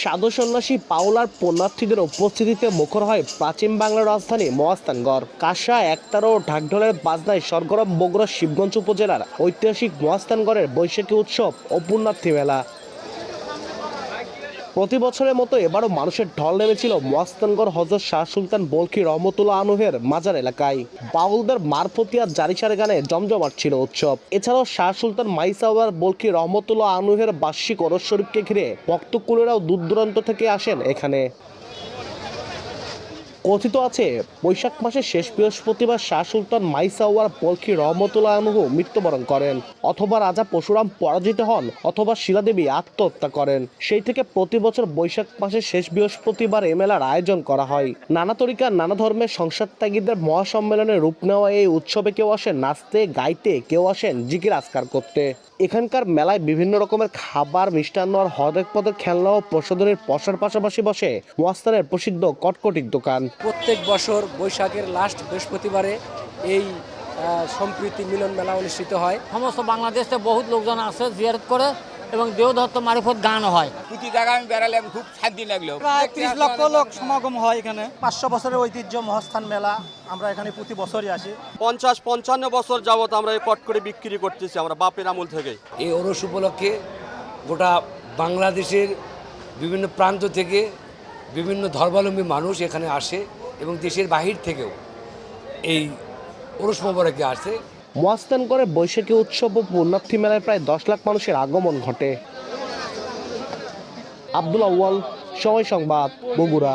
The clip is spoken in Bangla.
সাধু সন্ন্যাসী পাওলার পুণ্যার্থীদের উপস্থিতিতে মুখর হয় প্রাচীন বাংলার রাজধানী মহাস্থানগড়। কাঁসা, একতারা ও ঢাকঢোলের বাজনায় সরগরম বগুড়া শিবগঞ্জ উপজেলার ঐতিহাসিক মহাস্থানগড়ের বৈশাখী উৎসব ও পুণ্যার্থী মেলা। প্রতি বছরের মতো এবারও মানুষের ঢল নেমেছিল মহাস্থানগড় হযরত শাহ সুলতান বলখী রহমতুল্লাহ আনহুর মাজার এলাকায়। বাউলদের মারফতিয়া জারিসারে গানে জমজমাট ছিল উৎসব। এছাড়াও শাহ সুলতান মাইসাওয়ার বলখী রহমতুল্লাহ আনহুর বার্ষিক ওরস শরীফকে ঘিরে ভক্তকুলেরাও দূর দূরান্ত থেকে আসেন এখানে। কথিত আছে, বৈশাখ মাসের শেষ বৃহস্পতিবার শাহ সুলতান মাইসাওয়ার বলখী রহমতুল্লাহ আনহু মৃত্যুবরণ করেন, অথবা রাজা পরশুরাম পরাজিত হন, অথবা শিলাদেবী আত্মহত্যা করেন। সেই থেকে প্রতি বছর বৈশাখ মাসের শেষ বৃহস্পতিবার এ মেলার আয়োজন করা হয়। নানা তরিকার, নানা ধর্মের সংসার ত্যাগীদের মহাসম্মেলনে রূপ নেওয়া এই উৎসবে কেউ আসেন নাচতে গাইতে, কেউ আসেন জিকির আজকার করতে। এখানকার মেলায় বিভিন্ন রকমের খাবার, মিষ্টান্ন আর হরেক পদের খেলনা ও প্রসাধনীর পসরার পাশাপাশি বসে মহাস্থানের প্রসিদ্ধ কটকটির দোকান। প্রত্যেক বছর বৈশাখের লাস্ট বৃহস্পতিবারে এই সম্প্রীতি মিলন মেলা অনুষ্ঠিত হয়। সমস্ত বাংলাদেশে বহুত লোকজন আসে জিয়ারত করে এবং দেওদত্ত মারিফত গান হয়। প্রতি জায়গায় আমি বেড়ালে খুব শান্তি লাগলো। প্রায় 30 লক্ষ লোক সমাগম হয় এখানে। 500 বছরের ঐতিহ্য মহাস্থান মেলা, আমরা এখানে প্রতি বছরই আসি। 50-55 বছর যাবত আমরা এই কটকটি বিক্রি করতেছি, আমরা বাপের আমল থেকে। এই ওরস উপলক্ষে গোটা বাংলাদেশের বিভিন্ন প্রান্ত থেকে বিভিন্ন ধর্মাবলম্বী মানুষ এখানে আসে এবং দেশের বাহির থেকেও এই ওরস মোবারকে আসে। মহাস্থানগড়ের বৈশাখী উৎসব ও পুণ্যার্থী মেলায় প্রায় 10 লাখ মানুষের আগমন ঘটে। আব্দুল আউয়াল, সময় সংবাদ, বগুড়া।